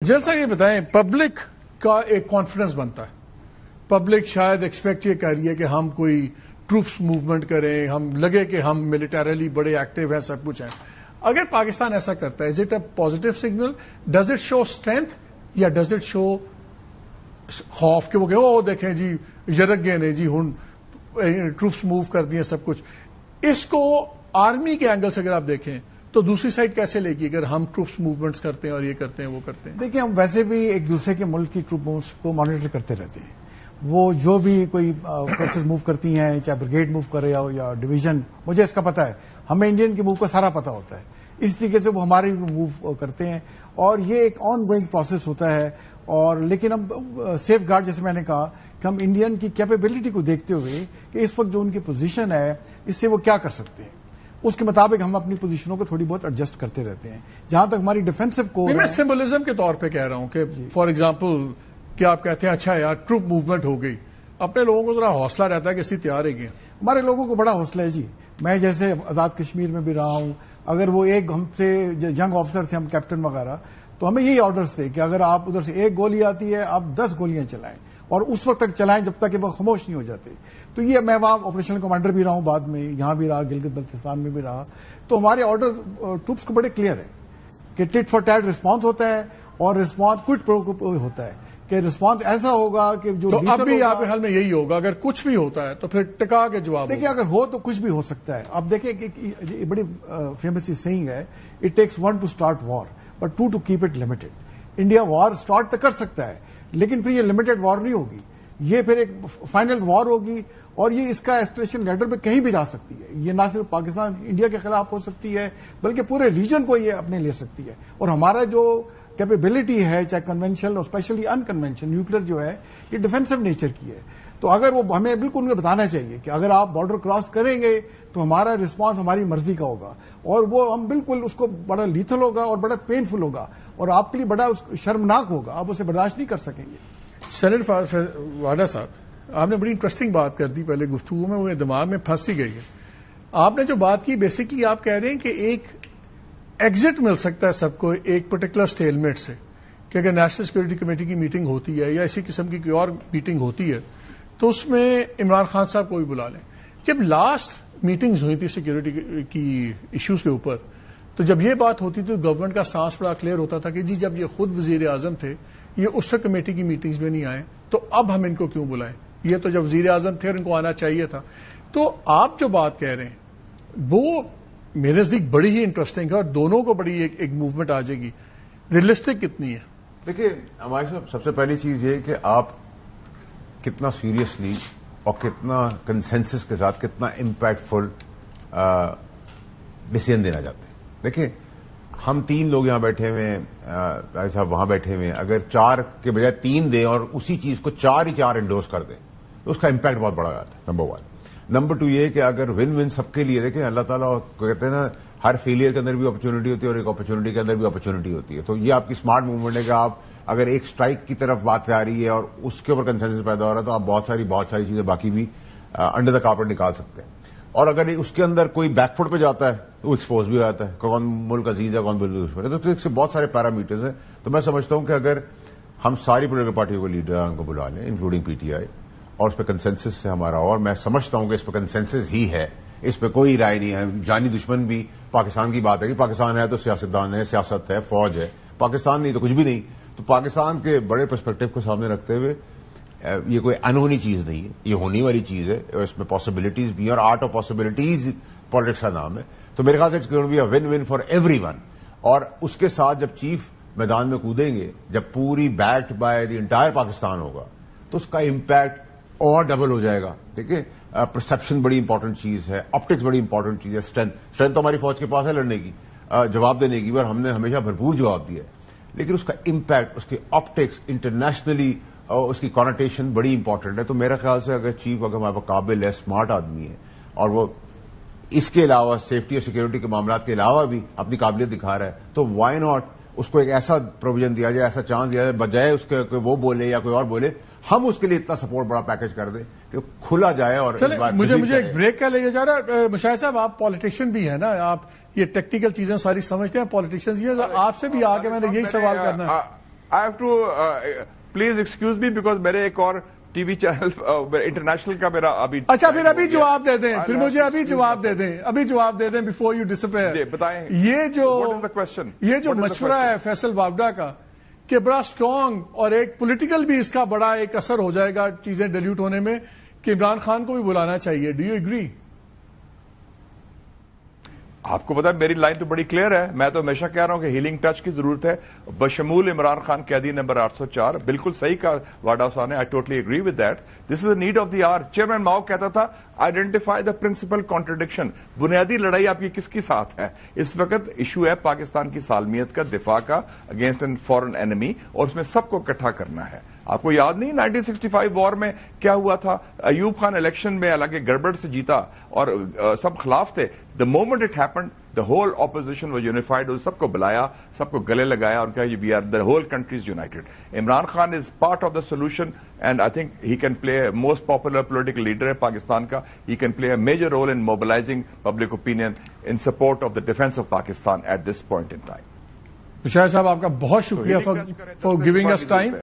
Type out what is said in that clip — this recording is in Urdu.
جیل صاحب یہ بتائیں، پبلک کا ایک کانفیڈنس بنتا ہے. پبلک شاید ایکسپیکٹ یہ کر رہی ہے کہ ہم کوئی ٹروپس موومنٹ کریں، ہم لگے کہ ہم ملٹریلی بڑے ایکٹیو ہیں، سب کچھ ہیں. اگر پاکستان ایسا کرتا ہے، is it a positive signal? Does it show strength یا ڈز اٹ شو خوف کہ وہ کہ او دیکھیں جی یرک گئے نے جی ہن ٹروپس موو کر دیے سب کچھ؟ اس کو آرمی کے اینگل سے اگر آپ دیکھیں تو دوسری سائڈ کیسے لے گی اگر ہم ٹروپس موومنٹس کرتے ہیں اور یہ کرتے ہیں وہ کرتے ہیں؟ دیکھیں، ہم ویسے بھی ایک دوسرے کے ملک کی ٹروپ مووز کو مانیٹر کرتے رہتے ہیں. وہ جو بھی کوئی فورسز موو کرتی ہیں، چاہے بریگیڈ موو کر رہے ہو یا ڈویژن، مجھے اس کا پتا ہے. ہمیں انڈین کے موو کا سارا پتا ہوتا ہے. اس طریقے سے وہ ہمارے بھی موو کرتے ہیں اور یہ ایک آن گوئنگ پروسیس ہوتا ہے. اور لیکن ہم سیف گارڈ، جیسے میں نے کہا کہ ہم انڈین کی کیپیبلٹی کو دیکھتے ہوئے کہ اس وقت جو ان کی پوزیشن ہے اس سے وہ کیا کر سکتے ہیں، اس کے مطابق ہم اپنی پوزیشنوں کو تھوڑی بہت ایڈجسٹ کرتے رہتے ہیں. جہاں تک ہماری ڈیفینسو کو میں سمبلزم کے طور پہ کہہ رہا ہوں کہ فار ایگزامپل کیا آپ کہتے ہیں اچھا یار ٹروپ موومنٹ ہو گئی، اپنے لوگوں کو ذرا حوصلہ رہتا ہے کہ اسی تیار ہے. ہمارے لوگوں کو بڑا حوصلہ ہے جی. میں جیسے آزاد کشمیر میں بھی رہا ہوں، اگر وہ ایک ہم سے ینگ آفیسر تھے، ہم کیپٹن وغیرہ، تو ہمیں یہی آرڈرز تھے کہ اگر آپ ادھر سے ایک گولی آتی ہے آپ 10 گولیاں چلائیں اور اس وقت تک چلائیں جب تک کہ وہ خاموش نہیں ہو جاتے. تو یہ میں وہاں آپریشنل کمانڈر بھی رہا ہوں، بعد میں یہاں بھی رہا، گلگت بلتستان میں بھی رہا. تو ہمارے آرڈر ٹروپس کو بڑے کلیئر ہیں کہ ٹٹ فار ٹیٹ رسپانس ہوتا ہے اور رسپانس کوئٹ پرو ہوتا ہے کہ رسپانس ایسا ہوگا کہ جو تو اب بھی آپ کے حال میں یہی ہوگا، اگر کچھ بھی ہوتا ہے تو پھر ٹکا کے جواب. دیکھیے اگر ہو تو کچھ بھی ہو سکتا ہے. اب دیکھیں کہ بڑی فیمس سیئنگ ہے، it takes 1 to start war but 2 to keep it limited. India war start تو کر سکتا ہے لیکن پھر یہ لمیٹڈ وار نہیں ہوگی، یہ پھر ایک فائنل وار ہوگی اور یہ اس کا ایسکلیشن لیڈر پہ کہیں بھی جا سکتی ہے. یہ نہ صرف پاکستان انڈیا کے خلاف ہو سکتی ہے بلکہ پورے ریجن کو یہ اپنے لے سکتی ہے. اور ہمارا جو کیپیبلٹی ہے، چاہے کنونشنل اور اسپیشلی ان کنونشنل نیوکلیر جو ہے، یہ ڈیفینسو نیچر کی ہے. تو اگر وہ ہمیں بالکل انہیں بتانا چاہیے کہ اگر آپ بارڈر کراس کریں گے تو ہمارا رسپانس ہماری مرضی کا ہوگا اور وہ ہم بالکل اس کو بڑا لیتھل ہوگا اور بڑا پینفل ہوگا اور آپ کے لیے بڑا شرمناک ہوگا، آپ اسے برداشت نہیں کر سکیں گے. سینیٹر واڈا صاحب، آپ نے بڑی انٹرسٹنگ بات کر دی پہلے گفتگو میں، وہ دماغ میں پھنس ہی گئی ہے. آپ نے جو بات کی بیسکلی آپ کہہ رہے ہیں کہ ایک ایگزٹ مل سکتا ہے سب کو ایک پرٹیکولر اسٹیلمیٹ سے، کہ اگر نیشنل سیکورٹی کمیٹی کی میٹنگ ہوتی ہے یا اسی قسم کی کوئی اور میٹنگ ہوتی ہے تو اس میں عمران خان صاحب کو بھی بلا لیں. جب لاسٹ میٹنگز ہوئی تھی سیکورٹی کی ایشوز کے اوپر، تو جب یہ بات ہوتی تھی تو گورنمنٹ کا سانس بڑا کلیئر ہوتا تھا کہ جی جب یہ خود وزیر اعظم تھے یہ اس کمیٹی کی میٹنگز میں نہیں آئے تو اب ہم ان کو کیوں بلائیں؟ یہ تو جب وزیر اعظم تھے اور ان کو آنا چاہیے تھا. تو آپ جو بات کہہ رہے ہیں وہ میرے نزدیک بڑی ہی انٹرسٹنگ ہے اور دونوں کو بڑی ایک موومنٹ آ جائے گی. ریئلسٹک کتنی ہے؟ دیکھیے ہمارے صاحب، سب سے پہلی چیز یہ کہ آپ کتنا سیریسلی اور کتنا کنسنسس کے ساتھ کتنا امپیکٹفل ڈیسیژن دینا چاہتے ہیں. دیکھیں ہم 3 لوگ یہاں بیٹھے ہوئے ہیں، صاحب وہاں بیٹھے ہوئے ہیں، اگر 4 کے بجائے 3 دیں اور اسی چیز کو 4 ہی 4 انڈورس کر دیں تو اس کا امپیکٹ بہت بڑا جاتا ہے. نمبر 1. نمبر 2 یہ کہ اگر ون ون سب کے لیے، دیکھیں اللہ تعالیٰ کہتے ہیں نا ہر فیلئر کے اندر بھی اپرچونٹی ہوتی ہے اور ایک اپرچونٹی کے اندر بھی اپرچونٹی ہوتی ہے. تو یہ آپ کی اسمارٹ موومنٹ ہے کہ آپ اگر ایک اسٹرائک کی طرف بات جا رہی ہے اور اس کے اوپر کنسنسس پیدا ہو رہا ہے تو آپ بہت ساری چیزیں باقی بھی انڈر دا کارپیٹ نکال سکتے ہیں. اور اگر اس کے اندر کوئی بیک فٹ پہ جاتا ہے تو وہ ایکسپوز بھی ہو جاتا ہے، کون ملک عزیز ہے کون بالکل دشمن ہے. تو اس سے بہت سارے پیرامیٹرز ہیں. تو میں سمجھتا ہوں کہ اگر ہم ساری پولیٹیکل پارٹیوں کو لیڈران کو بلا لیں انکلوڈنگ پی ٹی آئی اور اس پہ کنسنسس سے ہمارا، اور میں سمجھتا ہوں کہ اس پہ کنسنسس ہی ہے، اس پہ کوئی رائے نہیں ہے. جانی دشمن بھی پاکستان کی بات ہے کہ پاکستان ہے تو سیاستدان ہے، سیاست ہے، فوج ہے. پاکستان نہیں تو کچھ بھی نہیں. تو پاکستان کے بڑے پرسپیکٹو کو سامنے رکھتے ہوئے یہ کوئی انہونی چیز نہیں ہے، یہ ہونے والی چیز ہے. اس میں پاسبلٹیز بھی ہیں اور آرٹ آف پاسبلٹیز پالیٹکس کا نام ہے. تو میرے خیال سے it's going to be a win win for everyone. اور اس کے ساتھ جب چیف میدان میں کودیں گے، جب پوری backed by the entire Pakistan ہوگا تو اس کا امپیکٹ اور ڈبل ہو جائے گا. دیکھیں پرسپشن بڑی امپورٹنٹ چیز ہے، آپٹکس بڑی امپورٹنٹ چیز ہے. اسٹرینتھ تو ہماری فوج کے پاس ہے لڑنے کی، جواب دینے کی، اور ہم نے ہمیشہ بھرپور جواب دیا ہے. لیکن اس کا امپیکٹ، اس کے آپٹکس انٹرنیشنلی اس کی کانوٹیشن بڑی امپورٹنٹ ہے. تو میرا خیال سے اگر چیف اگر ہمارے قابل ہے، اسمارٹ آدمی ہے اور وہ اس کے علاوہ سیفٹی اور سیکورٹی کے معاملات کے علاوہ بھی اپنی قابلیت دکھا رہا ہے تو وائی ناٹ اس کو ایک ایسا پروویژن دیا جائے، ایسا چانس دیا جائے، بجائے اس کے وہ بولے یا کوئی اور بولے ہم اس کے لیے اتنا سپورٹ بڑا پیکج کر دیں کہ کھلا جائے. اور مجھے ایک بریک کا لے جا رہا ہے. مشاہد صاحب آپ پالیٹیشین بھی ہیں نا، آپ یہ ٹیکنیکل چیزیں ساری سمجھتے ہیں، پالیٹیشینز بھی ہیں. آپ سے بھی آ کے میں نے یہی سوال کرنا ہے. I have to please excuse me because میرے ایک اور ٹی وی چینل انٹرنیشنل کا میرا ابھی اچھا پھر ابھی جواب دے دیں پھر مجھے ابھی جواب دے دیں ابھی جواب دے دیں بیفور یو ڈسپیئر بتائیں یہ جو مشورہ ہے فیصل وابڈا کا کہ بڑا اسٹرانگ اور ایک پولیٹیکل بھی اس کا بڑا ایک اثر ہو جائے گا چیزیں ڈیلیوٹ ہونے میں کہ عمران خان کو بھی بلانا چاہیے ڈو یو ایگری؟ آپ کو پتا میری لائن تو بڑی کلیئر ہے. میں تو ہمیشہ کہہ رہا ہوں کہ ہیلنگ ٹچ کی ضرورت ہے بشمول عمران خان قیدی نمبر 804. بالکل صحیح کہا واڈا صاحب نے. I totally agree with that. This is the need of the hour. Chairman Mao کہتا تھا آئیڈینٹیفائی دا پرنسپل کانٹرڈکشن. بنیادی لڑائی آپ کی کس کے ساتھ ہے اس وقت؟ ایشو ہے پاکستان کی سالمیت کا, دفاع کا اگینسٹ این فورن اینمی, اور اس میں سب کو اکٹھا کرنا ہے. آپ کو یاد نہیں 1965 وار میں کیا ہوا تھا؟ ایوب خان الیکشن میں حالانکہ گڑبڑ سے جیتا اور سب خلاف تھے. The moment it happened the whole opposition was unified. سب کو بلایا, سب کو گلے لگایا اور کہا we are the whole country is united. Imran Khan is part of the solution and I think he can play a most popular political leader ہے پاکستان کا. He can play a major role in mobilizing public opinion in support of the defense of Pakistan at this point in time. شاہد صاحب آپ کا بہت شکریہ for giving us time.